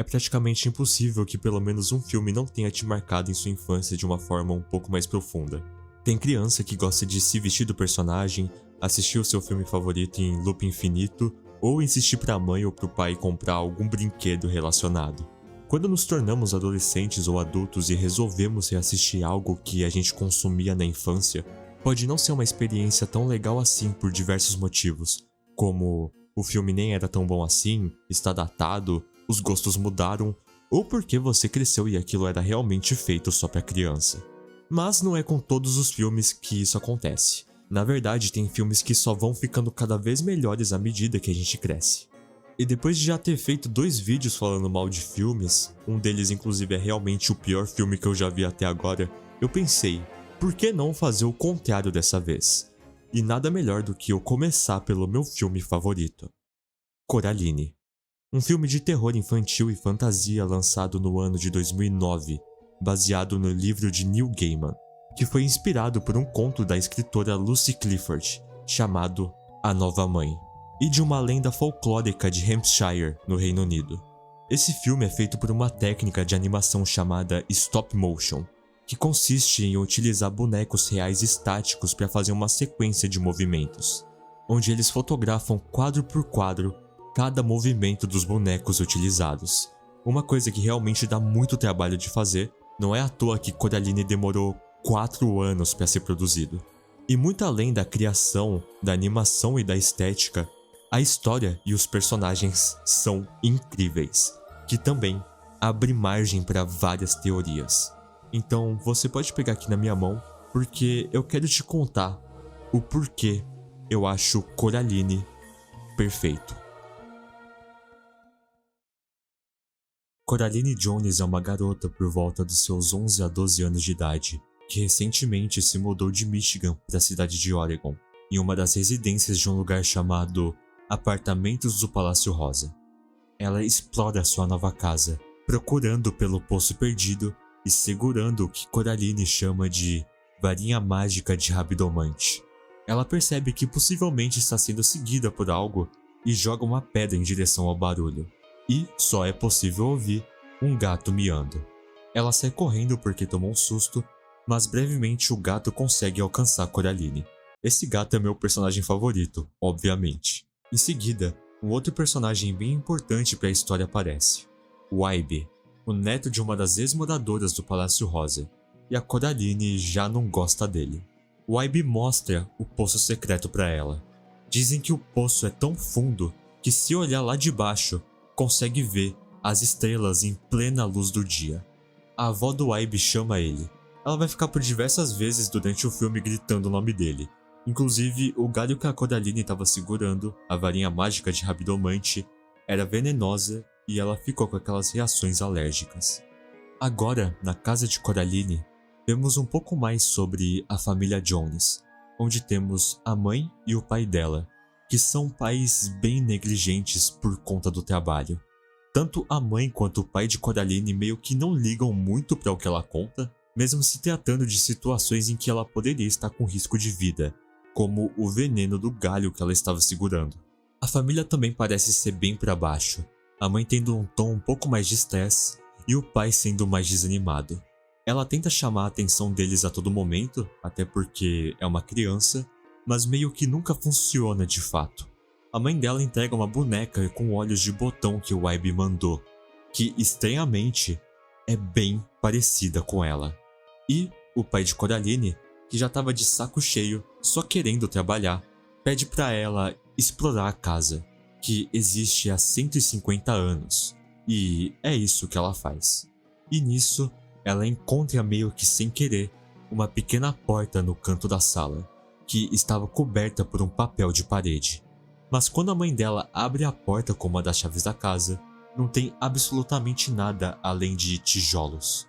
praticamente impossível que pelo menos um filme não tenha te marcado em sua infância de uma forma um pouco mais profunda. Tem criança que gosta de se vestir do personagem, assistir o seu filme favorito em loop infinito, ou insistir pra mãe ou pro pai comprar algum brinquedo relacionado. Quando nos tornamos adolescentes ou adultos e resolvemos reassistir algo que a gente consumia na infância, pode não ser uma experiência tão legal assim por diversos motivos, como o filme nem era tão bom assim, está datado, os gostos mudaram, ou porque você cresceu e aquilo era realmente feito só pra criança. Mas não é com todos os filmes que isso acontece. Na verdade, tem filmes que só vão ficando cada vez melhores à medida que a gente cresce. E depois de já ter feito 2 vídeos falando mal de filmes, um deles inclusive é realmente o pior filme que eu já vi até agora, eu pensei, por que não fazer o contrário dessa vez? E nada melhor do que eu começar pelo meu filme favorito. Coraline. Um filme de terror infantil e fantasia lançado no ano de 2009, baseado no livro de Neil Gaiman, que foi inspirado por um conto da escritora Lucy Clifford, chamado A Nova Mãe, e de uma lenda folclórica de Hampshire, no Reino Unido. Esse filme é feito por uma técnica de animação chamada stop motion, que consiste em utilizar bonecos reais estáticos para fazer uma sequência de movimentos, onde eles fotografam quadro por quadro cada movimento dos bonecos utilizados. Uma coisa que realmente dá muito trabalho de fazer, não é à toa que Coraline demorou 4 anos para ser produzido. E muito além da criação, da animação e da estética, a história e os personagens são incríveis, que também abre margem para várias teorias. Então você pode pegar aqui na minha mão, porque eu quero te contar o porquê eu acho Coraline perfeito. Coraline Jones é uma garota por volta dos seus 11 a 12 anos de idade, que recentemente se mudou de Michigan para a cidade de Oregon, em uma das residências de um lugar chamado Apartamentos do Palácio Rosa. Ela explora sua nova casa, procurando pelo poço perdido e segurando o que Coraline chama de varinha mágica de Rabdomante. Ela percebe que possivelmente está sendo seguida por algo e joga uma pedra em direção ao barulho. E só é possível ouvir um gato miando. Ela sai correndo porque tomou um susto, mas brevemente o gato consegue alcançar Coraline. Esse gato é meu personagem favorito, obviamente. Em seguida, um outro personagem bem importante para a história aparece. Wybie, o neto de uma das ex-moradoras do Palácio Rosa, e a Coraline já não gosta dele. Wybie mostra o poço secreto para ela. Dizem que o poço é tão fundo que se olhar lá de baixo, consegue ver as estrelas em plena luz do dia. A avó do Wybie chama ele. Ela vai ficar por diversas vezes durante o filme gritando o nome dele. Inclusive, o galho que a Coraline estava segurando, a varinha mágica de Rabdomante, era venenosa e ela ficou com aquelas reações alérgicas. Agora, na casa de Coraline, vemos um pouco mais sobre a família Jones, onde temos a mãe e o pai dela, que são pais bem negligentes por conta do trabalho. Tanto a mãe quanto o pai de Coraline meio que não ligam muito para o que ela conta, mesmo se tratando de situações em que ela poderia estar com risco de vida, como o veneno do galho que ela estava segurando. A família também parece ser bem para baixo, a mãe tendo um tom um pouco mais de estresse e o pai sendo mais desanimado. Ela tenta chamar a atenção deles a todo momento, até porque é uma criança, mas meio que nunca funciona de fato. A mãe dela entrega uma boneca com olhos de botão que o Wybie mandou, que estranhamente é bem parecida com ela. E o pai de Coraline, que já estava de saco cheio, só querendo trabalhar, pede para ela explorar a casa, que existe há 150 anos, e é isso que ela faz. E nisso, ela encontra meio que sem querer uma pequena porta no canto da sala, que estava coberta por um papel de parede. Mas quando a mãe dela abre a porta com uma das chaves da casa, não tem absolutamente nada além de tijolos.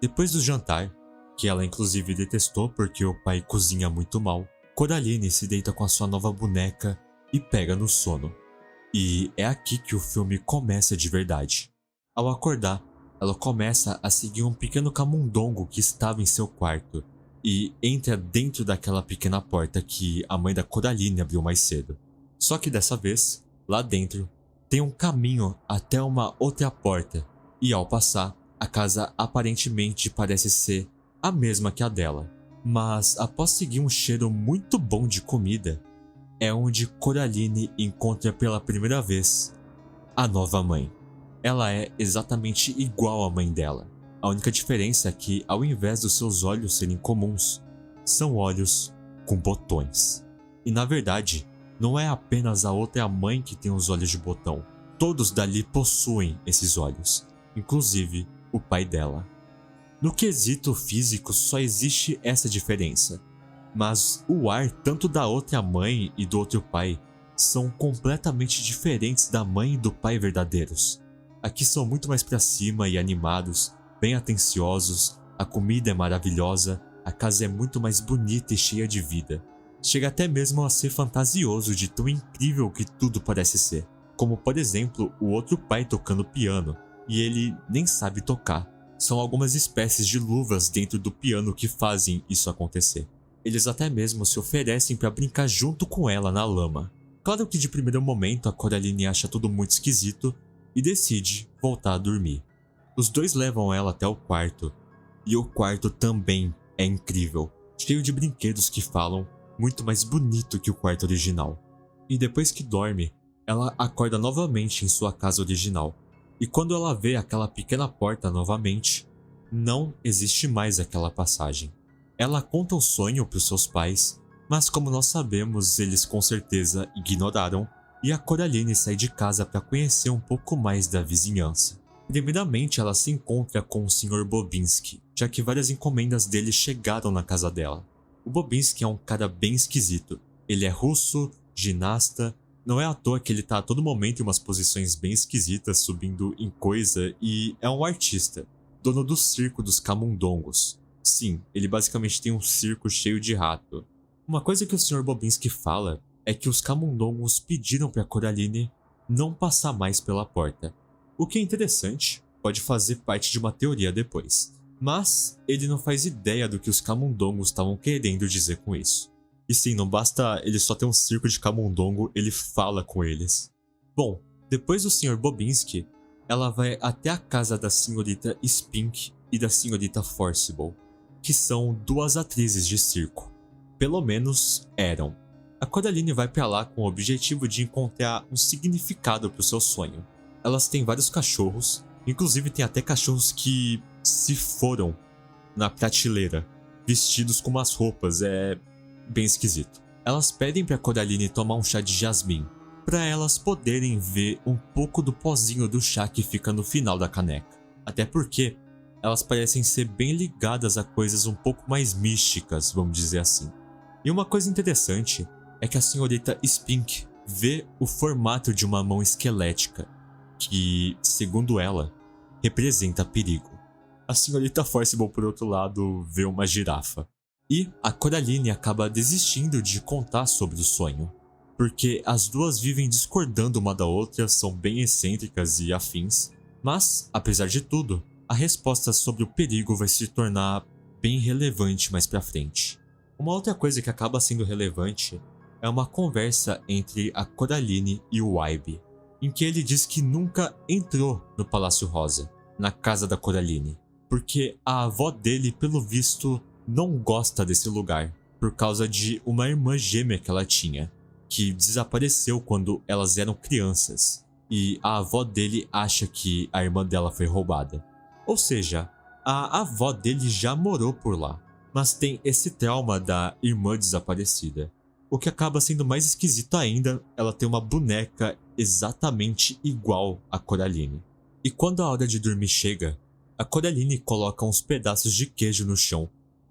Depois do jantar, que ela inclusive detestou porque o pai cozinha muito mal, Coraline se deita com a sua nova boneca e pega no sono. E é aqui que o filme começa de verdade. Ao acordar, ela começa a seguir um pequeno camundongo que estava em seu quarto e entra dentro daquela pequena porta que a mãe da Coraline abriu mais cedo. Só que dessa vez, lá dentro, tem um caminho até uma outra porta E ao passar, a casa aparentemente parece ser a mesma que a dela. Mas após seguir um cheiro muito bom de comida, é onde Coraline encontra pela primeira vez a nova mãe. Ela é exatamente igual à mãe dela. A única diferença é que, ao invés dos seus olhos serem comuns, são olhos com botões. E na verdade, não é apenas a outra mãe que tem os olhos de botão. Todos dali possuem esses olhos, inclusive o pai dela. No quesito físico só existe essa diferença, mas o ar tanto da outra mãe e do outro pai são completamente diferentes da mãe e do pai verdadeiros. Aqui são muito mais pra cima e animados, bem atenciosos, a comida é maravilhosa, a casa é muito mais bonita e cheia de vida. Chega até mesmo a ser fantasioso de tão incrível que tudo parece ser. Como por exemplo, o outro pai tocando piano, e ele nem sabe tocar. São algumas espécies de luvas dentro do piano que fazem isso acontecer. Eles até mesmo se oferecem para brincar junto com ela na lama. Claro que de primeiro momento a Coraline acha tudo muito esquisito e decide voltar a dormir. Os dois levam ela até o quarto, e o quarto também é incrível, cheio de brinquedos que falam, muito mais bonito que o quarto original. E depois que dorme, ela acorda novamente em sua casa original. E quando ela vê aquela pequena porta novamente, não existe mais aquela passagem. Ela conta o sonho para os seus pais, mas como nós sabemos, eles com certeza ignoraram, e a Coraline sai de casa para conhecer um pouco mais da vizinhança. Primeiramente, ela se encontra com o Sr. Bobinski, já que várias encomendas dele chegaram na casa dela. O Bobinski é um cara bem esquisito. Ele é russo, ginasta, não é à toa que ele tá a todo momento em umas posições bem esquisitas, subindo em coisa, e é um artista, dono do circo dos camundongos. Sim, ele basicamente tem um circo cheio de rato. Uma coisa que o Sr. Bobinski fala é que os camundongos pediram para Coraline não passar mais pela porta. O que é interessante, pode fazer parte de uma teoria depois. Mas ele não faz ideia do que os camundongos estavam querendo dizer com isso. E sim, não basta ele só ter um circo de camundongo, ele fala com eles. Bom, depois do Sr. Bobinski, ela vai até a casa da senhorita Spink e da senhorita Forcible, que são duas atrizes de circo. Pelo menos eram. A Coraline vai pra lá com o objetivo de encontrar um significado pro seu sonho. Elas têm vários cachorros, inclusive tem até cachorros que se foram na prateleira, vestidos com umas roupas, é bem esquisito. Elas pedem pra Coraline tomar um chá de jasmim, para elas poderem ver um pouco do pozinho do chá que fica no final da caneca. Até porque elas parecem ser bem ligadas a coisas um pouco mais místicas, vamos dizer assim. E uma coisa interessante é que a senhorita Spink vê o formato de uma mão esquelética, que, segundo ela, representa perigo. A senhorita Forcible, por outro lado, vê uma girafa. E a Coraline acaba desistindo de contar sobre o sonho, porque as duas vivem discordando uma da outra, são bem excêntricas e afins, mas, apesar de tudo, a resposta sobre o perigo vai se tornar bem relevante mais pra frente. Uma outra coisa que acaba sendo relevante é uma conversa entre a Coraline e o Waibe, em que ele diz que nunca entrou no Palácio Rosa, na casa da Coraline, porque a avó dele, pelo visto, não gosta desse lugar, por causa de uma irmã gêmea que ela tinha, que desapareceu quando elas eram crianças, e a avó dele acha que a irmã dela foi roubada. Ou seja, a avó dele já morou por lá, mas tem esse trauma da irmã desaparecida. O que acaba sendo mais esquisito ainda, ela tem uma boneca exatamente igual a Coraline. E quando a hora de dormir chega, a Coraline coloca uns pedaços de queijo no chão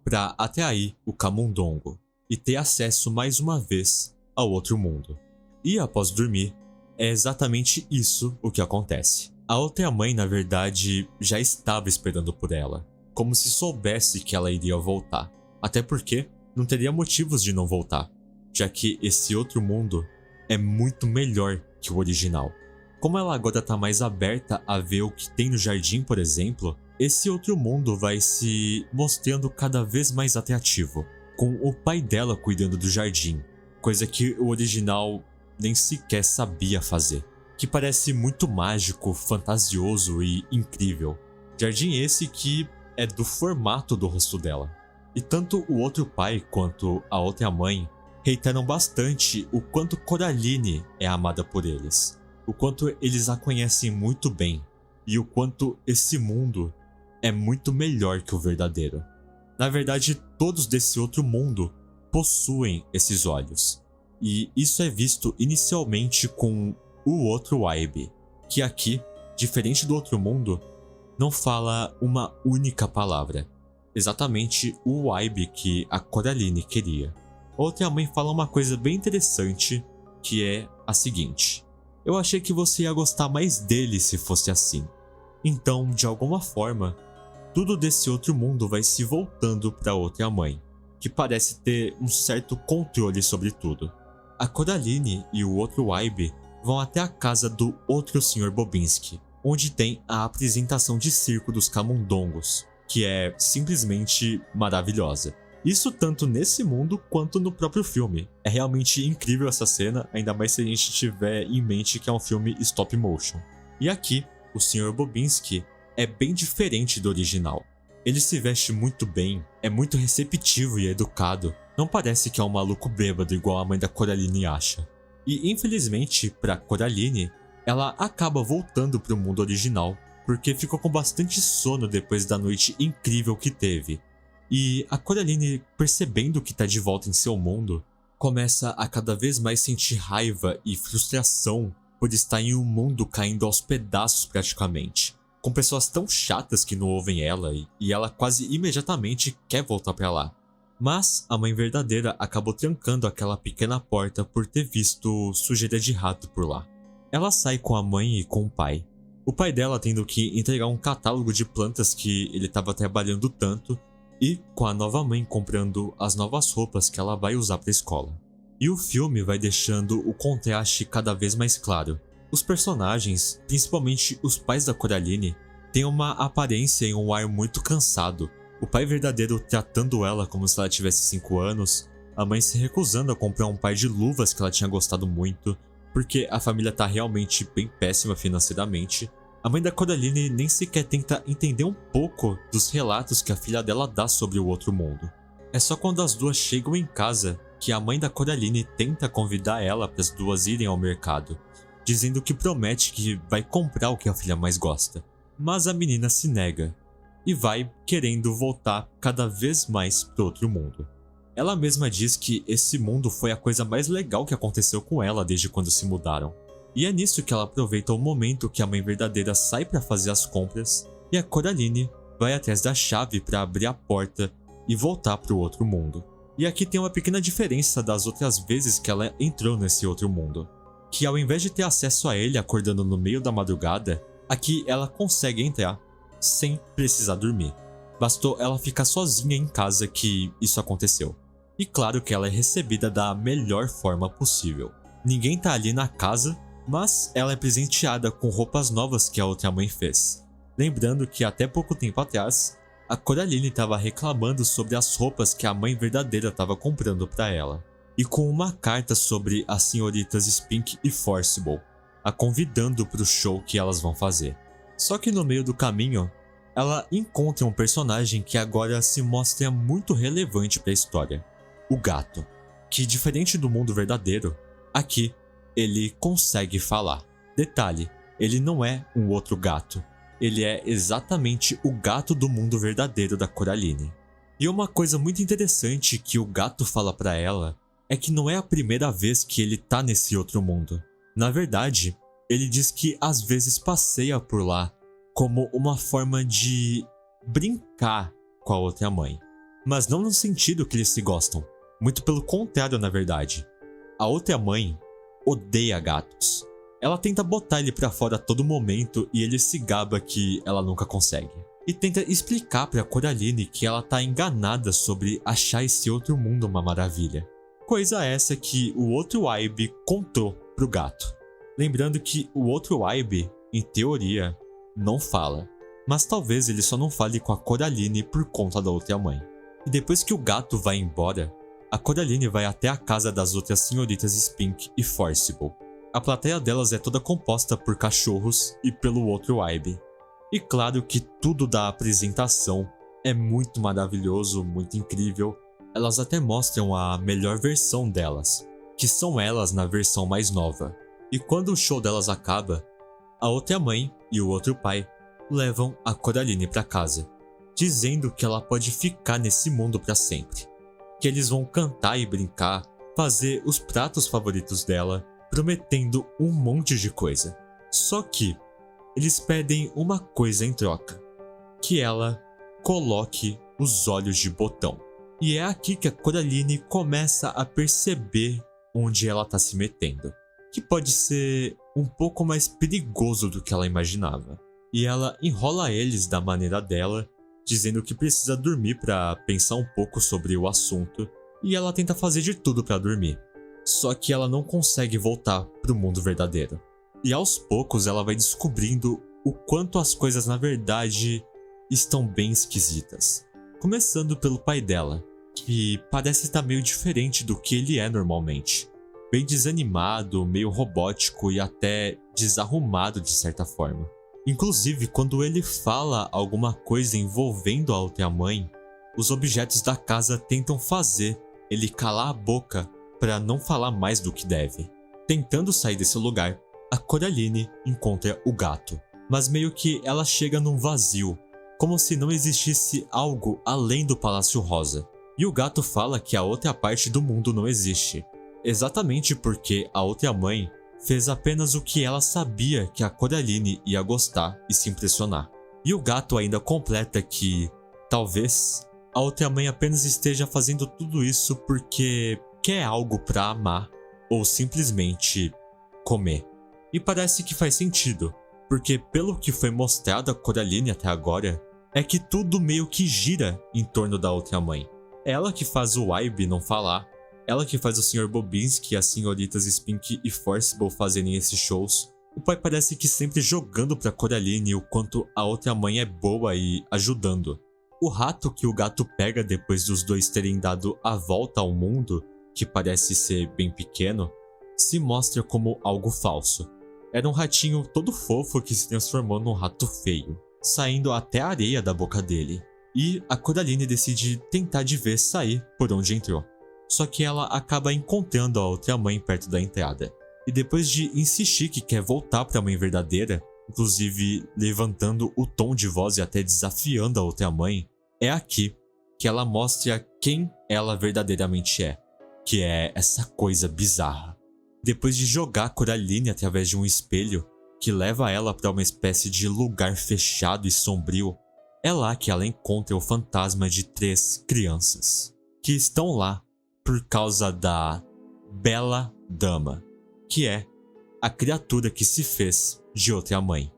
para atrair o camundongo e ter acesso mais uma vez ao outro mundo. E após dormir, é exatamente isso o que acontece. A outra mãe, na verdade, já estava esperando por ela, como se soubesse que ela iria voltar. Até porque não teria motivos de não voltar, já que esse outro mundo é muito melhor que o original. Como ela agora está mais aberta a ver o que tem no jardim, por exemplo, esse outro mundo vai se mostrando cada vez mais atrativo, com o pai dela cuidando do jardim, coisa que o original nem sequer sabia fazer. que parece muito mágico, fantasioso e incrível. Jardim esse que é do formato do rosto dela. E tanto o outro pai quanto a outra mãe reiteram bastante o quanto Coraline é amada por eles, o quanto eles a conhecem muito bem e o quanto esse mundo é muito melhor que o verdadeiro. Na verdade, todos desse outro mundo possuem esses olhos, e isso é visto inicialmente com o outro Waibe, que aqui, diferente do outro mundo, não fala uma única palavra, exatamente o Waibe que a Coraline queria. Outra mãe fala uma coisa bem interessante, que é a seguinte: eu achei que você ia gostar mais dele se fosse assim. Então, de alguma forma, tudo desse outro mundo vai se voltando para outra mãe, que parece ter um certo controle sobre tudo. A Coraline e o outro Waibe vão até a casa do outro Sr. Bobinski, onde tem a apresentação de circo dos camundongos, que é simplesmente maravilhosa. Isso tanto nesse mundo quanto no próprio filme. É realmente incrível essa cena, ainda mais se a gente tiver em mente que é um filme stop motion. E aqui, o Sr. Bobinski é bem diferente do original. Ele se veste muito bem, é muito receptivo e educado, não parece que é um maluco bêbado igual a mãe da Coraline acha. E infelizmente, para Coraline, ela acaba voltando para o mundo original, porque ficou com bastante sono depois da noite incrível que teve. E a Coraline, percebendo que está de volta em seu mundo, começa a cada vez mais sentir raiva e frustração por estar em um mundo caindo aos pedaços praticamente, com pessoas tão chatas que não ouvem ela, e ela quase imediatamente quer voltar para lá. Mas a mãe verdadeira acabou trancando aquela pequena porta por ter visto sujeira de rato por lá. Ela sai com a mãe e com o pai. O pai dela tendo que entregar um catálogo de plantas que ele estava trabalhando tanto, e com a nova mãe comprando as novas roupas que ela vai usar para a escola. E o filme vai deixando o contraste cada vez mais claro. Os personagens, principalmente os pais da Coraline, têm uma aparência e um ar muito cansado. O pai verdadeiro tratando ela como se ela tivesse 5 anos, a mãe se recusando a comprar um par de luvas que ela tinha gostado muito, porque a família tá realmente bem péssima financeiramente. A mãe da Coraline nem sequer tenta entender um pouco dos relatos que a filha dela dá sobre o outro mundo. É só quando as duas chegam em casa que a mãe da Coraline tenta convidar ela para as duas irem ao mercado, dizendo que promete que vai comprar o que a filha mais gosta. Mas a menina se nega e vai querendo voltar cada vez mais para outro mundo. Ela mesma diz que esse mundo foi a coisa mais legal que aconteceu com ela desde quando se mudaram. E é nisso que ela aproveita o momento que a mãe verdadeira sai para fazer as compras e a Coraline vai atrás da chave para abrir a porta e voltar para o outro mundo. E aqui tem uma pequena diferença das outras vezes que ela entrou nesse outro mundo, que ao invés de ter acesso a ele acordando no meio da madrugada, aqui ela consegue entrar sem precisar dormir. Bastou ela ficar sozinha em casa que isso aconteceu. E claro que ela é recebida da melhor forma possível. Ninguém tá ali na casa, mas ela é presenteada com roupas novas que a outra mãe fez. Lembrando que até pouco tempo atrás, a Coraline estava reclamando sobre as roupas que a mãe verdadeira estava comprando para ela. E com uma carta sobre as senhoritas Spink e Forcible, a convidando para o show que elas vão fazer. Só que no meio do caminho, ela encontra um personagem que agora se mostra muito relevante para a história. O gato, que diferente do mundo verdadeiro, aqui ele consegue falar. Detalhe, ele não é um outro gato, ele é exatamente o gato do mundo verdadeiro da Coraline. E uma coisa muito interessante que o gato fala para ela é que não é a primeira vez que ele tá nesse outro mundo. Na verdade, ele diz que às vezes passeia por lá como uma forma de brincar com a outra mãe. Mas não no sentido que eles se gostam, muito pelo contrário na verdade. A outra mãe odeia gatos. Ela tenta botar ele pra fora a todo momento e ele se gaba que ela nunca consegue. E tenta explicar pra Coraline que ela tá enganada sobre achar esse outro mundo uma maravilha. Coisa essa que o outro Waibe contou pro gato. Lembrando que o outro Waibe, em teoria, não fala. Mas talvez ele só não fale com a Coraline por conta da outra mãe. E depois que o gato vai embora, a Coraline vai até a casa das outras senhoritas Spink e Forcible. A plateia delas é toda composta por cachorros e pelo outro Ibe. E claro que tudo da apresentação é muito maravilhoso, muito incrível. Elas até mostram a melhor versão delas, que são elas na versão mais nova. E quando o show delas acaba, a outra mãe e o outro pai levam a Coraline para casa, dizendo que ela pode ficar nesse mundo para sempre, que eles vão cantar e brincar, fazer os pratos favoritos dela, prometendo um monte de coisa. Só que eles pedem uma coisa em troca, que ela coloque os olhos de botão. E é aqui que a Coraline começa a perceber onde ela está se metendo, que pode ser um pouco mais perigoso do que ela imaginava. E ela enrola eles da maneira dela, dizendo que precisa dormir para pensar um pouco sobre o assunto, e ela tenta fazer de tudo para dormir. Só que ela não consegue voltar para o mundo verdadeiro. E aos poucos ela vai descobrindo o quanto as coisas na verdade estão bem esquisitas. Começando pelo pai dela, que parece estar meio diferente do que ele é normalmente. Bem desanimado, meio robótico e até desarrumado de certa forma. Inclusive, quando ele fala alguma coisa envolvendo a outra mãe, os objetos da casa tentam fazer ele calar a boca para não falar mais do que deve. Tentando sair desse lugar, a Coraline encontra o gato, mas meio que ela chega num vazio, como se não existisse algo além do Palácio Rosa. E o gato fala que a outra parte do mundo não existe, exatamente porque a outra mãe fez apenas o que ela sabia que a Coraline ia gostar e se impressionar. E o gato ainda completa que, talvez, a outra mãe apenas esteja fazendo tudo isso porque quer algo pra amar ou simplesmente comer. E parece que faz sentido, porque pelo que foi mostrado a Coraline até agora, é que tudo meio que gira em torno da outra mãe. Ela que faz o Ibe não falar, ela que faz o Sr. Bobinsky e as senhoritas Spink e Forcible fazerem esses shows. O pai parece que sempre jogando pra Coraline o quanto a outra mãe é boa e ajudando. O rato que o gato pega depois dos dois terem dado a volta ao mundo, que parece ser bem pequeno, se mostra como algo falso. Era um ratinho todo fofo que se transformou num rato feio, saindo até a areia da boca dele. E a Coraline decide tentar de vez sair por onde entrou. Só que ela acaba encontrando a outra mãe perto da entrada. E depois de insistir que quer voltar para a mãe verdadeira, inclusive levantando o tom de voz e até desafiando a outra mãe, é aqui que ela mostra quem ela verdadeiramente é, que é essa coisa bizarra. Depois de jogar Coraline através de um espelho que leva ela para uma espécie de lugar fechado e sombrio, é lá que ela encontra o fantasma de 3 crianças, que estão lá por causa da Bela Dama, que é a criatura que se fez de outra mãe.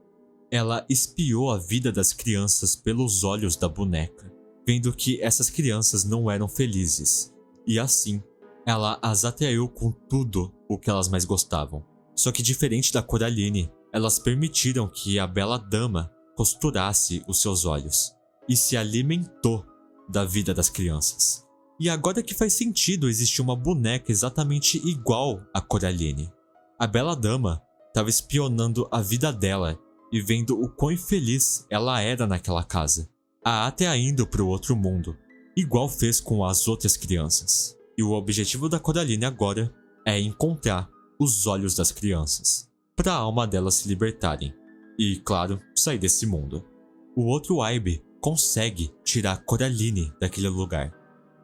Ela espiou a vida das crianças pelos olhos da boneca, vendo que essas crianças não eram felizes, e assim, ela as atraiu com tudo o que elas mais gostavam. Só que diferente da Coraline, elas permitiram que a Bela Dama costurasse os seus olhos e se alimentou da vida das crianças. E agora que faz sentido existir uma boneca exatamente igual a Coraline. A Bela Dama estava espionando a vida dela e vendo o quão infeliz ela era naquela casa, a atraindo para o outro mundo, igual fez com as outras crianças. E o objetivo da Coraline agora é encontrar os olhos das crianças, para a alma delas se libertarem e, claro, sair desse mundo. O outro Ibe consegue tirar Coraline daquele lugar.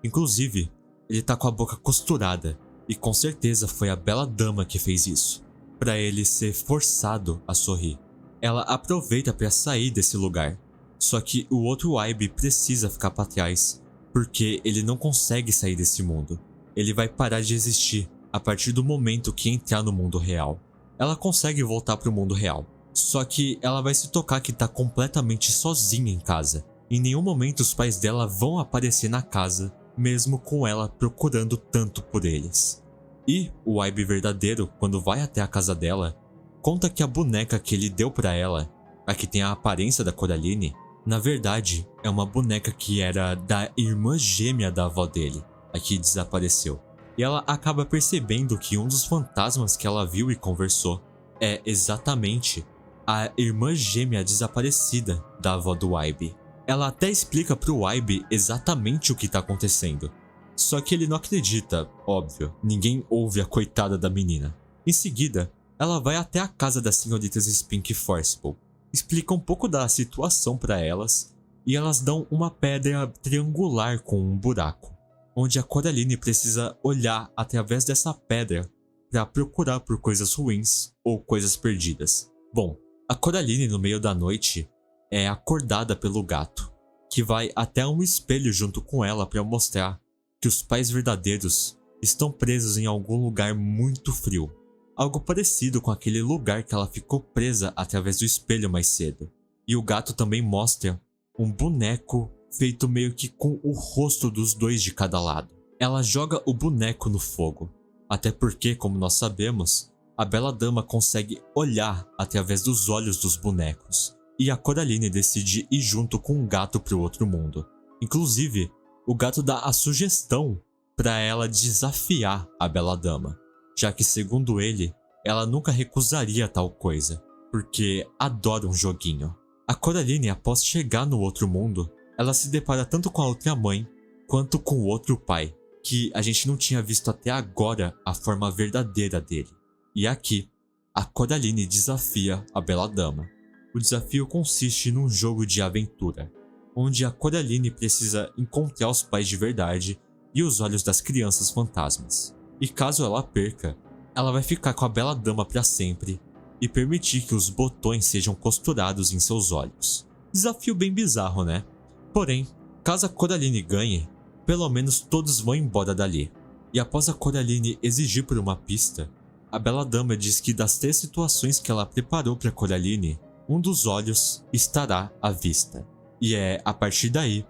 Inclusive, ele tá com a boca costurada e com certeza foi a Bela Dama que fez isso, para ele ser forçado a sorrir. Ela aproveita para sair desse lugar, só que o outro Ibe precisa ficar para trás, porque ele não consegue sair desse mundo. Ele vai parar de existir a partir do momento que entrar no mundo real. Ela consegue voltar para o mundo real, só que ela vai se tocar que tá completamente sozinha em casa. Em nenhum momento os pais dela vão aparecer na casa, mesmo com ela procurando tanto por eles. E o Ibe verdadeiro, quando vai até a casa dela, conta que a boneca que ele deu para ela, a que tem a aparência da Coraline, na verdade é uma boneca que era da irmã gêmea da avó dele, a que desapareceu. e ela acaba percebendo que um dos fantasmas que ela viu e conversou é exatamente a irmã gêmea desaparecida da avó do Waibe. Ela até explica pro Waibe exatamente o que tá acontecendo. Só que ele não acredita, óbvio. Ninguém ouve a coitada da menina. Em seguida, ela vai até a casa das senhoritas Spink e Forcible, explica um pouco da situação para elas, e elas dão uma pedra triangular com um buraco, onde a Coraline precisa olhar através dessa pedra para procurar por coisas ruins ou coisas perdidas. Bom, a Coraline no meio da noite é acordada pelo gato, que vai até um espelho junto com ela para mostrar que os pais verdadeiros estão presos em algum lugar muito frio, algo parecido com aquele lugar que ela ficou presa através do espelho mais cedo. E o gato também mostra um boneco feito meio que com o rosto dos dois de cada lado. Ela joga o boneco no fogo, até porque, como nós sabemos, a bela dama consegue olhar através dos olhos dos bonecos, e a Coraline decide ir junto com o gato para o outro mundo. Inclusive, o gato dá a sugestão para ela desafiar a bela dama, já que, segundo ele, ela nunca recusaria tal coisa, porque adora um joguinho. A Coraline, após chegar no outro mundo, ela se depara tanto com a outra mãe, quanto com o outro pai, que a gente não tinha visto até agora a forma verdadeira dele. E aqui, a Coraline desafia a bela dama. O desafio consiste num jogo de aventura, onde a Coraline precisa encontrar os pais de verdade e os olhos das crianças fantasmas. E caso ela perca, ela vai ficar com a bela dama para sempre e permitir que os botões sejam costurados em seus olhos. Desafio bem bizarro, né? Porém, caso a Coraline ganhe, pelo menos todos vão embora dali. E após a Coraline exigir por uma pista, a bela dama diz que das 3 situações que ela preparou para Coraline, um dos olhos estará à vista. E é a partir daí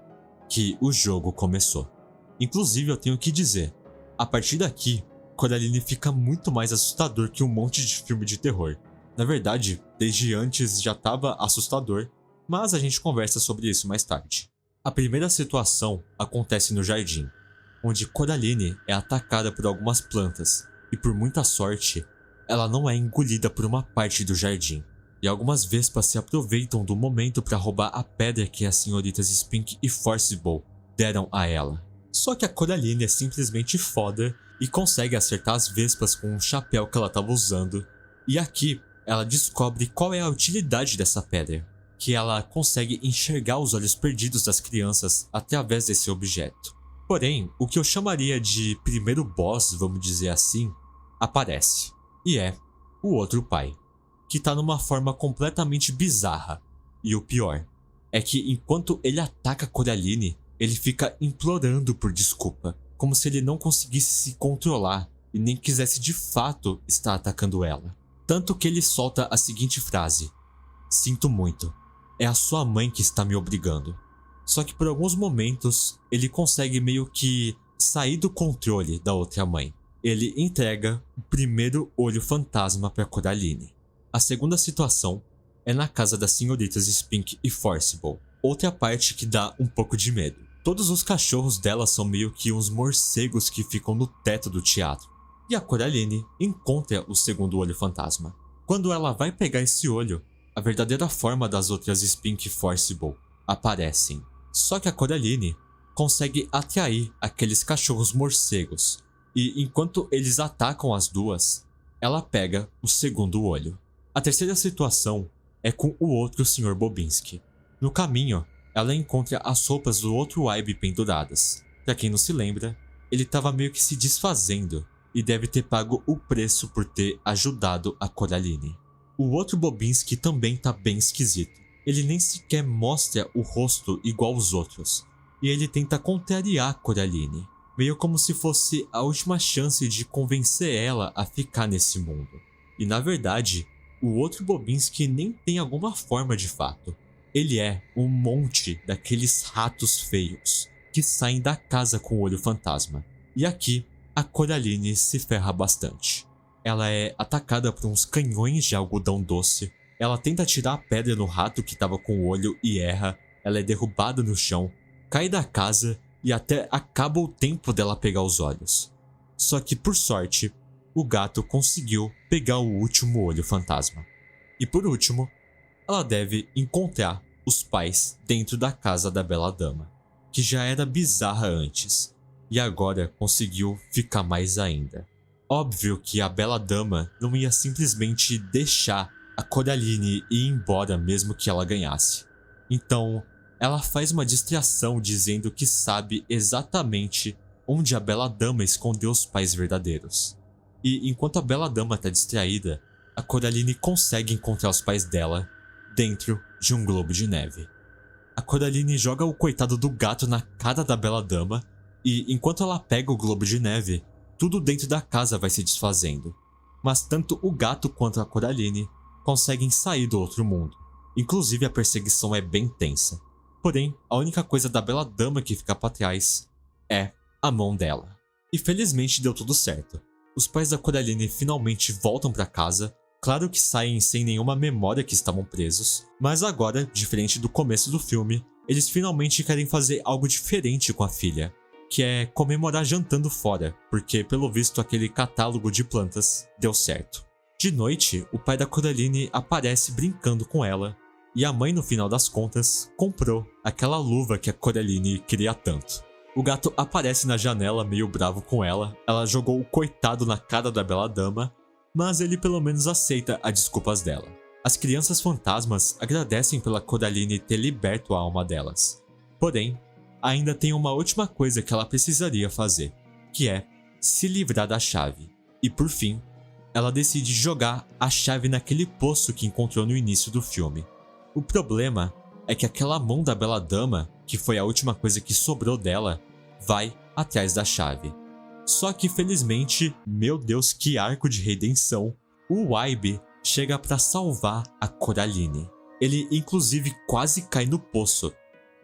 que o jogo começou. Inclusive, eu tenho que dizer, a partir daqui, Coraline fica muito mais assustador que um monte de filme de terror. Na verdade, desde antes já estava assustador, mas a gente conversa sobre isso mais tarde. A primeira situação acontece no jardim, onde Coraline é atacada por algumas plantas e, por muita sorte, ela não é engolida por uma parte do jardim. E algumas vespas se aproveitam do momento para roubar a pedra que as senhoritas Spink e Forcible deram a ela. Só que a Coraline é simplesmente foda e consegue acertar as vespas com um chapéu que ela estava usando. E aqui ela descobre qual é a utilidade dessa pedra, que ela consegue enxergar os olhos perdidos das crianças através desse objeto. Porém, o que eu chamaria de primeiro boss, vamos dizer assim, aparece. E é o outro pai, que tá numa forma completamente bizarra. E o pior é que enquanto ele ataca Coraline, ele fica implorando por desculpa, como se ele não conseguisse se controlar e nem quisesse de fato estar atacando ela. Tanto que ele solta a seguinte frase: "Sinto muito, é a sua mãe que está me obrigando." Só que por alguns momentos ele consegue meio que sair do controle da outra mãe. Ele entrega o primeiro olho fantasma para Coraline. A segunda situação é na casa das senhoritas Spink e Forcible, outra parte que dá um pouco de medo. Todos os cachorros dela são meio que uns morcegos que ficam no teto do teatro. E a Coraline encontra o segundo olho fantasma. Quando ela vai pegar esse olho, a verdadeira forma das outras Spink e Forcible aparecem. Só que a Coraline consegue atrair aqueles cachorros morcegos, e enquanto eles atacam as duas, ela pega o segundo olho. A terceira situação é com o outro Sr. Bobinski. No caminho, ela encontra as roupas do outro Waibe penduradas. Pra quem não se lembra, ele estava meio que se desfazendo e deve ter pago o preço por ter ajudado a Coraline. O outro Bobinski também tá bem esquisito. Ele nem sequer mostra o rosto igual aos outros, e ele tenta contrariar Coraline, meio como se fosse a última chance de convencer ela a ficar nesse mundo. E na verdade, o outro Bobinski nem tem alguma forma de fato. Ele é um monte daqueles ratos feios que saem da casa com o olho fantasma. E aqui, a Coraline se ferra bastante. Ela é atacada por uns canhões de algodão doce. Ela tenta atirar a pedra no rato que estava com o olho e erra. Ela é derrubada no chão, cai da casa e até acaba o tempo dela pegar os olhos. Só que, por sorte, o gato conseguiu pegar o último olho fantasma. E por último, ela deve encontrar os pais dentro da casa da Bela Dama, que já era bizarra antes, e agora conseguiu ficar mais ainda. Óbvio que a Bela Dama não ia simplesmente deixar a Coraline ir embora mesmo que ela ganhasse. Então, ela faz uma distração dizendo que sabe exatamente onde a Bela Dama escondeu os pais verdadeiros. E enquanto a Bela Dama está distraída, a Coraline consegue encontrar os pais dela dentro de um globo de neve. A Coraline joga o coitado do gato na cara da Bela Dama e, enquanto ela pega o globo de neve, tudo dentro da casa vai se desfazendo. Mas tanto o gato quanto a Coraline conseguem sair do outro mundo. Inclusive a perseguição é bem tensa. Porém, a única coisa da Bela Dama que fica para trás é a mão dela. E felizmente deu tudo certo. Os pais da Coraline finalmente voltam para casa. Claro que saem sem nenhuma memória que estavam presos, mas agora, diferente do começo do filme, eles finalmente querem fazer algo diferente com a filha, que é comemorar jantando fora, porque pelo visto aquele catálogo de plantas deu certo. De noite, o pai da Coraline aparece brincando com ela, e a mãe, no final das contas, comprou aquela luva que a Coraline queria tanto. O gato aparece na janela meio bravo com ela, ela jogou o coitado na cara da Bela Dama, mas ele pelo menos aceita as desculpas dela. As crianças fantasmas agradecem pela Coraline ter liberto a alma delas. Porém, ainda tem uma última coisa que ela precisaria fazer, que é se livrar da chave. E por fim, ela decide jogar a chave naquele poço que encontrou no início do filme. O problema é que aquela mão da Bela Dama, que foi a última coisa que sobrou dela, vai atrás da chave. Só que felizmente, meu Deus, que arco de redenção, o Waibe chega para salvar a Coraline. Ele inclusive quase cai no poço,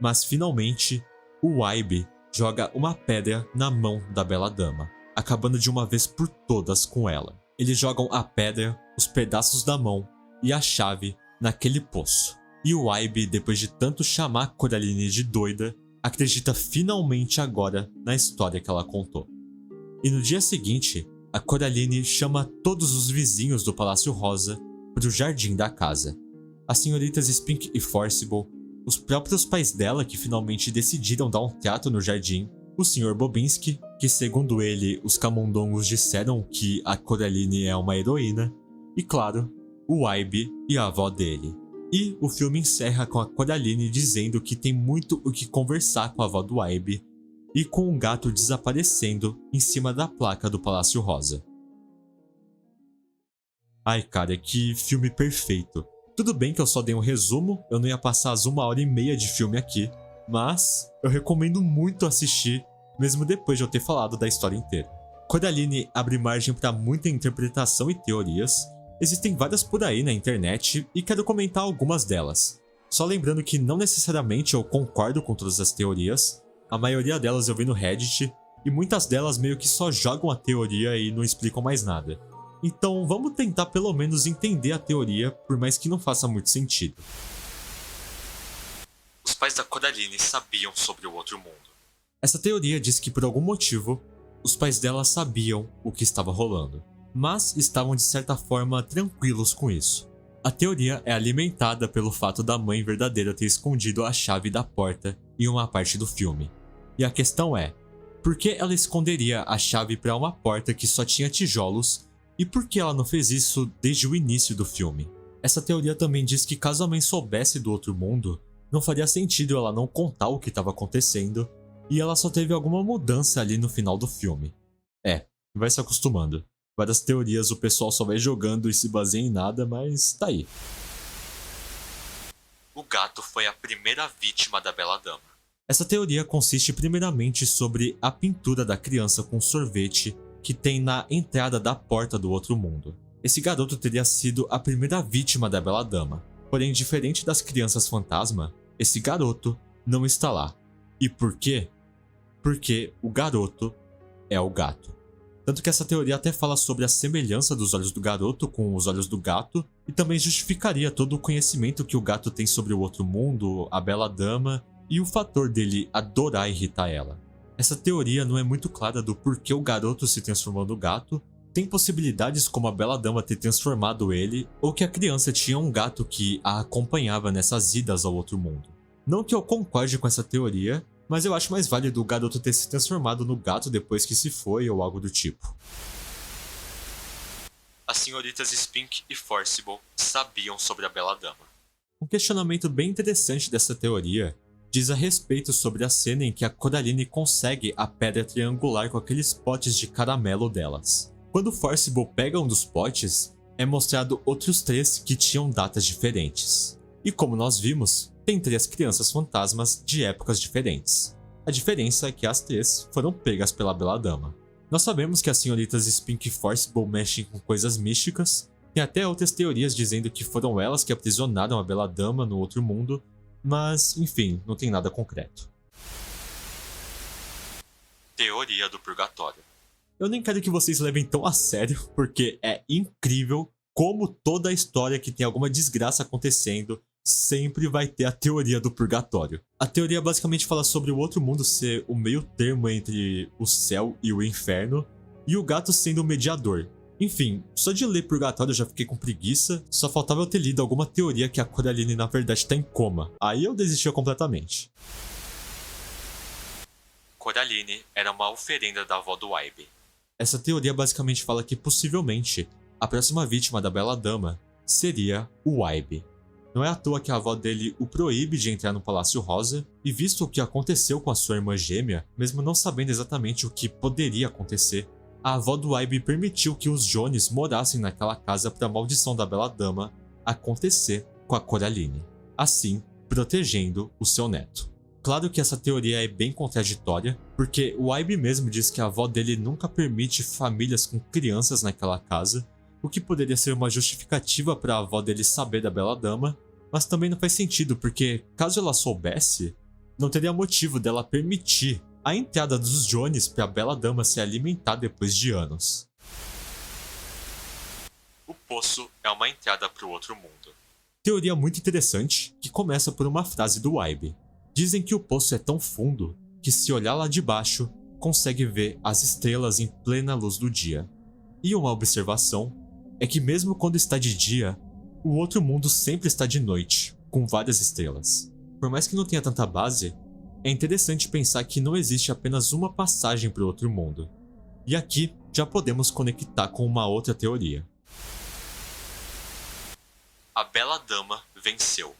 mas finalmente o Waibe joga uma pedra na mão da Bela Dama, acabando de uma vez por todas com ela. Eles jogam a pedra, os pedaços da mão e a chave naquele poço. E o Waibe, depois de tanto chamar Coraline de doida, acredita finalmente agora na história que ela contou. E no dia seguinte, a Coraline chama todos os vizinhos do Palácio Rosa para o jardim da casa. As senhoritas Spink e Forcible, os próprios pais dela que finalmente decidiram dar um trato no jardim, o Sr. Bobinski, que segundo ele, os camundongos disseram que a Coraline é uma heroína, e claro, o Waibe e a avó dele. E o filme encerra com a Coraline dizendo que tem muito o que conversar com a avó do Waibe, e com um gato desaparecendo em cima da placa do Palácio Rosa. Ai cara, que filme perfeito. Tudo bem que eu só dei um resumo, eu não ia passar as 1h30 de filme aqui, mas eu recomendo muito assistir, mesmo depois de eu ter falado da história inteira. Coraline abre margem para muita interpretação e teorias, existem várias por aí na internet e quero comentar algumas delas. Só lembrando que não necessariamente eu concordo com todas as teorias, a maioria delas eu vi no Reddit, e muitas delas meio que só jogam a teoria e não explicam mais nada. Então vamos tentar pelo menos entender a teoria, por mais que não faça muito sentido. Os pais da Coraline sabiam sobre o outro mundo. Essa teoria diz que por algum motivo, os pais dela sabiam o que estava rolando, mas estavam de certa forma tranquilos com isso. A teoria é alimentada pelo fato da mãe verdadeira ter escondido a chave da porta em uma parte do filme. E a questão é, por que ela esconderia a chave para uma porta que só tinha tijolos e por que ela não fez isso desde o início do filme? Essa teoria também diz que caso a mãe soubesse do outro mundo, não faria sentido ela não contar o que estava acontecendo e ela só teve alguma mudança ali no final do filme. Vai se acostumando. Várias teorias o pessoal só vai jogando e se baseia em nada, mas tá aí. O gato foi a primeira vítima da Bela Dama. Essa teoria consiste primeiramente sobre a pintura da criança com sorvete que tem na entrada da porta do outro mundo. Esse garoto teria sido a primeira vítima da Bela Dama, porém diferente das crianças fantasma, esse garoto não está lá. E por quê? Porque o garoto é o gato. Tanto que essa teoria até fala sobre a semelhança dos olhos do garoto com os olhos do gato, e também justificaria todo o conhecimento que o gato tem sobre o outro mundo, a Bela Dama, e o fator dele adorar irritar ela. Essa teoria não é muito clara do porquê o garoto se transformou no gato. Tem possibilidades como a bela dama ter transformado ele, ou que a criança tinha um gato que a acompanhava nessas idas ao outro mundo. Não que eu concorde com essa teoria, mas eu acho mais válido o garoto ter se transformado no gato depois que se foi ou algo do tipo. As senhoritas Spink e Forcible sabiam sobre a bela dama. Um questionamento bem interessante dessa teoria diz a respeito sobre a cena em que a Coraline consegue a pedra triangular com aqueles potes de caramelo delas. Quando Forcible pega um dos potes, é mostrado outros 3 que tinham datas diferentes. E como nós vimos, tem 3 crianças fantasmas de épocas diferentes. A diferença é que as 3 foram pegas pela bela dama. Nós sabemos que as senhoritas Spink e Forcible mexem com coisas místicas. Tem até outras teorias dizendo que foram elas que aprisionaram a bela dama no outro mundo, mas, enfim, não tem nada concreto. Teoria do Purgatório. Eu nem quero que vocês levem tão a sério, porque é incrível como toda a história que tem alguma desgraça acontecendo sempre vai ter a teoria do purgatório. A teoria basicamente fala sobre o outro mundo ser o meio termo entre o céu e o inferno, e o gato sendo o mediador. Enfim, só de ler Purgatório eu já fiquei com preguiça, só faltava eu ter lido alguma teoria que a Coraline na verdade tá em coma. Aí eu desistia completamente. Coraline era uma oferenda da avó do Wybie. Essa teoria basicamente fala que possivelmente a próxima vítima da bela dama seria o Wybie. Não é à toa que a avó dele o proíbe de entrar no Palácio Rosa, e visto o que aconteceu com a sua irmã gêmea, mesmo não sabendo exatamente o que poderia acontecer, a avó do Wybie permitiu que os Jones morassem naquela casa para a maldição da bela dama acontecer com a Coraline, assim protegendo o seu neto. Claro que essa teoria é bem contraditória, porque o Wybie mesmo diz que a avó dele nunca permite famílias com crianças naquela casa, o que poderia ser uma justificativa para a avó dele saber da bela dama, mas também não faz sentido, porque caso ela soubesse, não teria motivo dela permitir a entrada dos Jones para a bela dama se alimentar depois de anos. O poço é uma entrada para o outro mundo. Teoria muito interessante, que começa por uma frase do Wybie. Dizem que o poço é tão fundo que se olhar lá de baixo, consegue ver as estrelas em plena luz do dia. E uma observação é que mesmo quando está de dia, o outro mundo sempre está de noite, com várias estrelas. Por mais que não tenha tanta base, é interessante pensar que não existe apenas uma passagem para o outro mundo. E aqui já podemos conectar com uma outra teoria. A bela dama venceu.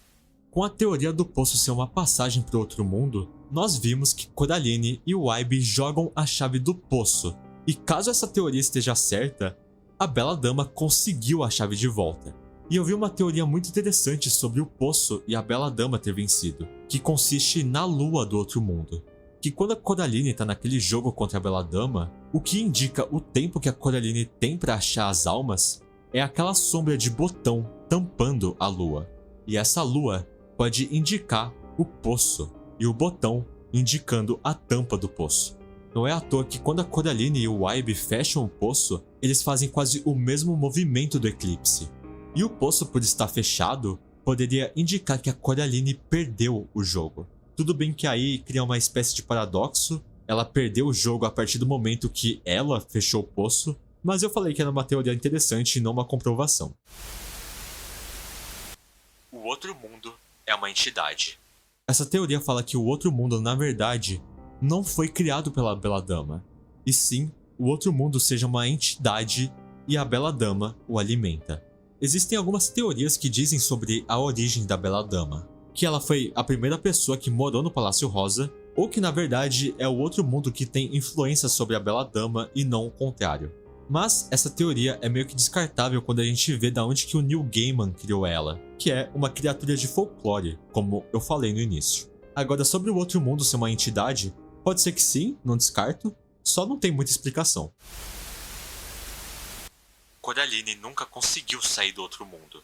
Com a teoria do poço ser uma passagem para o outro mundo, nós vimos que Coraline e o Wybie jogam a chave do poço, e caso essa teoria esteja certa, a bela dama conseguiu a chave de volta. E eu vi uma teoria muito interessante sobre o poço e a bela dama ter vencido, que consiste na lua do outro mundo. Que quando a Coraline tá naquele jogo contra a bela dama, o que indica o tempo que a Coraline tem para achar as almas é aquela sombra de botão tampando a lua. E essa lua pode indicar o poço, e o botão indicando a tampa do poço. Não é à toa que quando a Coraline e o Wybie fecham o poço, eles fazem quase o mesmo movimento do eclipse. E o poço, por estar fechado, poderia indicar que a Coraline perdeu o jogo. Tudo bem que aí cria uma espécie de paradoxo, ela perdeu o jogo a partir do momento que ela fechou o poço, mas eu falei que era uma teoria interessante e não uma comprovação. O outro mundo é uma entidade. Essa teoria fala que o outro mundo, na verdade, não foi criado pela bela dama, e sim, o outro mundo seja uma entidade e a bela dama o alimenta. Existem algumas teorias que dizem sobre a origem da bela dama, que ela foi a primeira pessoa que morou no Palácio Rosa, ou que na verdade é o outro mundo que tem influência sobre a bela dama e não o contrário. Mas essa teoria é meio que descartável quando a gente vê da onde que o Neil Gaiman criou ela, que é uma criatura de folclore, como eu falei no início. Agora, sobre o outro mundo ser uma entidade, pode ser que sim, não descarto, só não tem muita explicação. Coraline nunca conseguiu sair do outro mundo.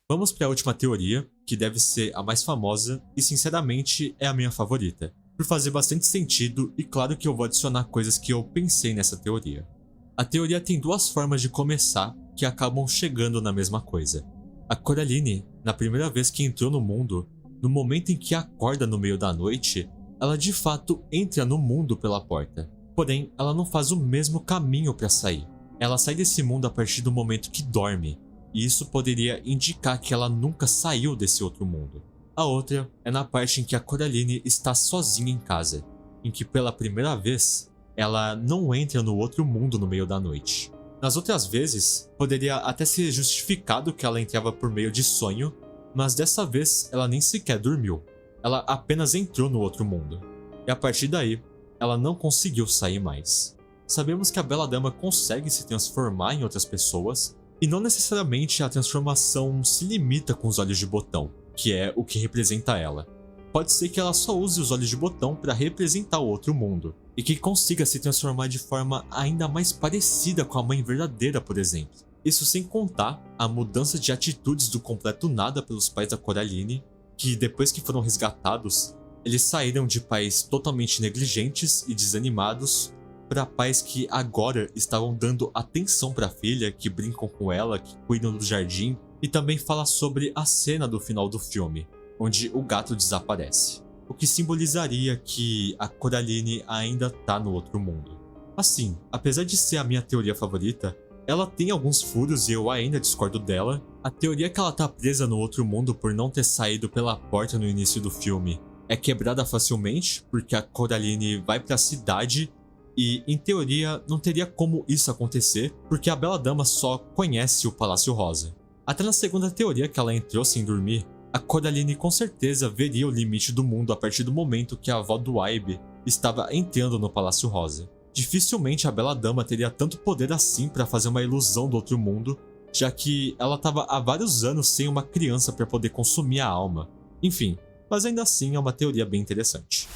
Vamos para a última teoria, que deve ser a mais famosa e sinceramente é a minha favorita, por fazer bastante sentido e claro que eu vou adicionar coisas que eu pensei nessa teoria. A teoria tem duas formas de começar que acabam chegando na mesma coisa. A Coraline, na primeira vez que entrou no mundo, no momento em que acorda no meio da noite, ela de fato entra no mundo pela porta. Porém, ela não faz o mesmo caminho para sair. Ela sai desse mundo a partir do momento que dorme, e isso poderia indicar que ela nunca saiu desse outro mundo. A outra é na parte em que a Coraline está sozinha em casa, em que pela primeira vez, ela não entra no outro mundo no meio da noite. Nas outras vezes, poderia até ser justificado que ela entrava por meio de sonho, mas dessa vez ela nem sequer dormiu. Ela apenas entrou no outro mundo. E a partir daí, ela não conseguiu sair mais. Sabemos que a Bela Dama consegue se transformar em outras pessoas, e não necessariamente a transformação se limita com os olhos de botão, que é o que representa ela. Pode ser que ela só use os olhos de botão para representar o outro mundo, e que consiga se transformar de forma ainda mais parecida com a mãe verdadeira, por exemplo. Isso sem contar a mudança de atitudes do completo nada pelos pais da Coraline, que depois que foram resgatados, eles saíram de pais totalmente negligentes e desanimados para pais que agora estavam dando atenção para a filha, que brincam com ela, que cuidam do jardim, e também fala sobre a cena do final do filme, onde o gato desaparece, o que simbolizaria que a Coraline ainda tá no outro mundo. Assim, apesar de ser a minha teoria favorita, ela tem alguns furos e eu ainda discordo dela. A teoria que ela tá presa no outro mundo por não ter saído pela porta no início do filme é quebrada facilmente, porque a Coraline vai pra cidade e, em teoria, não teria como isso acontecer, porque a Bela Dama só conhece o Palácio Rosa. Até na segunda teoria que ela entrou sem dormir, a Coraline com certeza veria o limite do mundo a partir do momento que a avó do Ibe estava entrando no Palácio Rosa. Dificilmente a Bela Dama teria tanto poder assim para fazer uma ilusão do outro mundo, já que ela estava há vários anos sem uma criança para poder consumir a alma. Enfim, mas ainda assim é uma teoria bem interessante.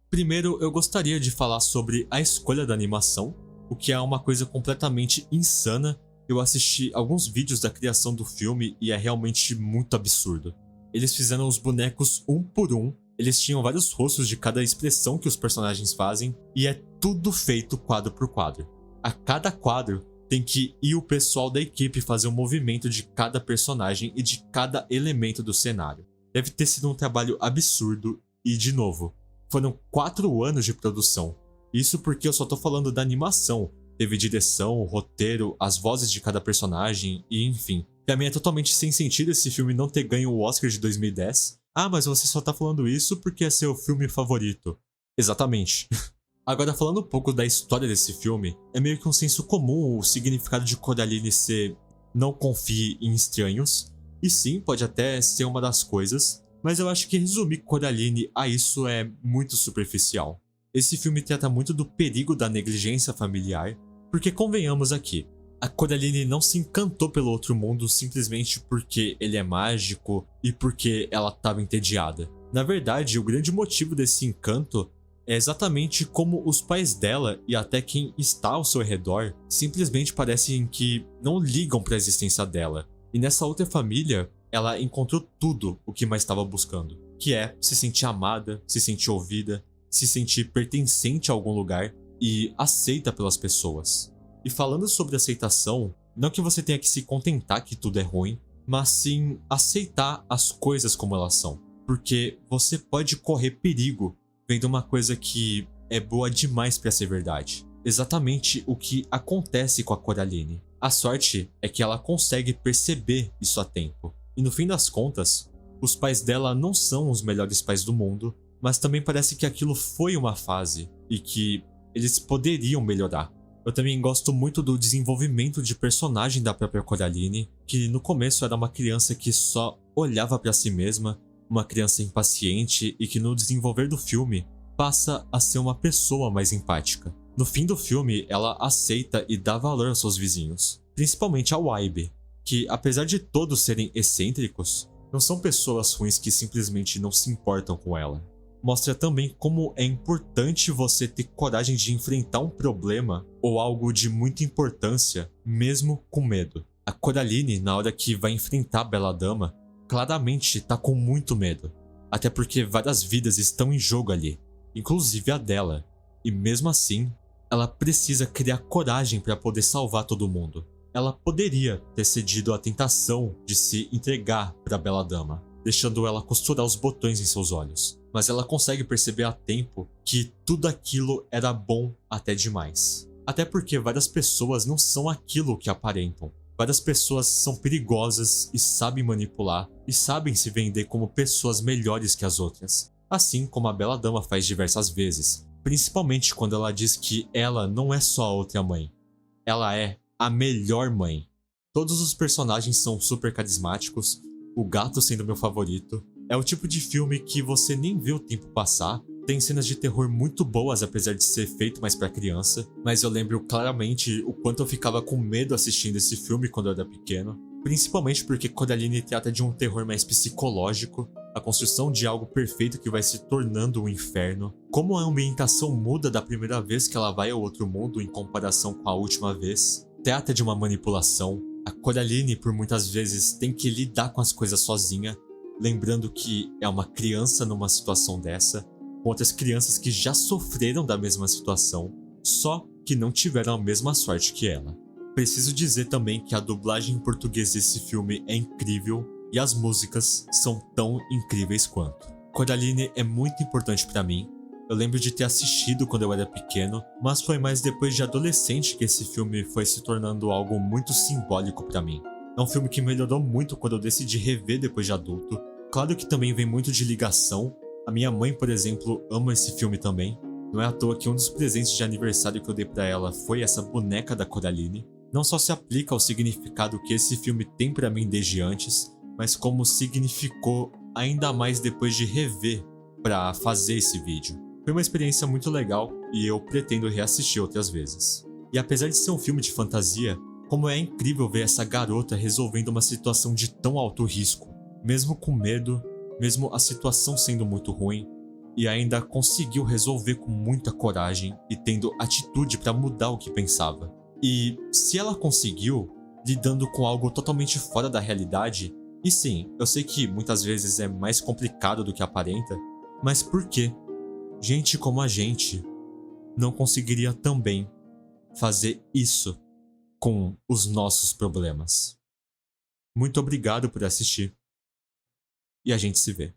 Primeiro, eu gostaria de falar sobre a escolha da animação, o que é uma coisa completamente insana. Eu assisti alguns vídeos da criação do filme e é realmente muito absurdo. Eles fizeram os bonecos um por um, eles tinham vários rostos de cada expressão que os personagens fazem, e é tudo feito quadro por quadro. A cada quadro tem que ir o pessoal da equipe fazer um movimento de cada personagem e de cada elemento do cenário. Deve ter sido um trabalho absurdo e, de novo, foram 4 anos de produção. Isso porque eu só tô falando da animação. Teve direção, roteiro, as vozes de cada personagem e enfim. Pra mim é totalmente sem sentido esse filme não ter ganho o Oscar de 2010. Ah, mas você só tá falando isso porque é seu filme favorito. Exatamente. Agora, falando um pouco da história desse filme, é meio que um senso comum o significado de Coraline ser não confie em estranhos. E sim, pode até ser uma das coisas, mas eu acho que resumir Coraline a isso é muito superficial. Esse filme trata muito do perigo da negligência familiar, porque convenhamos aqui, a Coraline não se encantou pelo outro mundo simplesmente porque ele é mágico e porque ela estava entediada. Na verdade, o grande motivo desse encanto é exatamente como os pais dela e até quem está ao seu redor simplesmente parecem que não ligam para a existência dela. E nessa outra família, ela encontrou tudo o que mais estava buscando, que é se sentir amada, se sentir ouvida, se sentir pertencente a algum lugar e aceita pelas pessoas. E falando sobre aceitação, não que você tenha que se contentar que tudo é ruim, mas sim aceitar as coisas como elas são. Porque você pode correr perigo vendo uma coisa que é boa demais para ser verdade. Exatamente o que acontece com a Coraline. A sorte é que ela consegue perceber isso a tempo. E no fim das contas, os pais dela não são os melhores pais do mundo, mas também parece que aquilo foi uma fase e que eles poderiam melhorar. Eu também gosto muito do desenvolvimento de personagem da própria Coraline, que no começo era uma criança que só olhava para si mesma, uma criança impaciente e que no desenvolver do filme passa a ser uma pessoa mais empática. No fim do filme, ela aceita e dá valor aos seus vizinhos, principalmente ao Ibe, que apesar de todos serem excêntricos, não são pessoas ruins que simplesmente não se importam com ela. Mostra também como é importante você ter coragem de enfrentar um problema ou algo de muita importância, mesmo com medo. A Coraline, na hora que vai enfrentar a Bela Dama, claramente tá com muito medo, até porque várias vidas estão em jogo ali, inclusive a dela, e mesmo assim, ela precisa criar coragem para poder salvar todo mundo. ela poderia ter cedido à tentação de se entregar para a bela dama, deixando ela costurar os botões em seus olhos. Mas ela consegue perceber a tempo que tudo aquilo era bom até demais. Até porque várias pessoas não são aquilo que aparentam. Várias pessoas são perigosas e sabem manipular e sabem se vender como pessoas melhores que as outras. Assim como a bela dama faz diversas vezes, principalmente quando ela diz que ela não é só a outra mãe. Ela é a melhor mãe. Todos os personagens são super carismáticos, o gato sendo meu favorito. É o tipo de filme que você nem vê o tempo passar. Tem cenas de terror muito boas, apesar de ser feito mais pra criança, mas eu lembro claramente o quanto eu ficava com medo assistindo esse filme quando eu era pequeno. Principalmente porque Coraline trata de um terror mais psicológico, a construção de algo perfeito que vai se tornando um inferno, como a ambientação muda da primeira vez que ela vai ao outro mundo em comparação com a última vez. Trata de uma manipulação. A Coraline por muitas vezes tem que lidar com as coisas sozinha, lembrando que é uma criança numa situação dessa, com outras crianças que já sofreram da mesma situação, só que não tiveram a mesma sorte que ela. Preciso dizer também que a dublagem em português desse filme é incrível e as músicas são tão incríveis quanto. Coraline é muito importante pra mim. Eu lembro de ter assistido quando eu era pequeno, mas foi mais depois de adolescente que esse filme foi se tornando algo muito simbólico pra mim. É um filme que melhorou muito quando eu decidi rever depois de adulto. Claro que também vem muito de ligação. A minha mãe, por exemplo, ama esse filme também. Não é à toa que um dos presentes de aniversário que eu dei pra ela foi essa boneca da Coraline. Não só se aplica ao significado que esse filme tem pra mim desde antes, mas como significou ainda mais depois de rever pra fazer esse vídeo. Foi uma experiência muito legal e eu pretendo reassistir outras vezes. E apesar de ser um filme de fantasia, como é incrível ver essa garota resolvendo uma situação de tão alto risco, mesmo com medo, mesmo a situação sendo muito ruim, e ainda conseguiu resolver com muita coragem e tendo atitude para mudar o que pensava. E se ela conseguiu, lidando com algo totalmente fora da realidade, e sim, eu sei que muitas vezes é mais complicado do que aparenta, mas por quê? Gente como a gente não conseguiria também fazer isso com os nossos problemas. Muito obrigado por assistir e a gente se vê.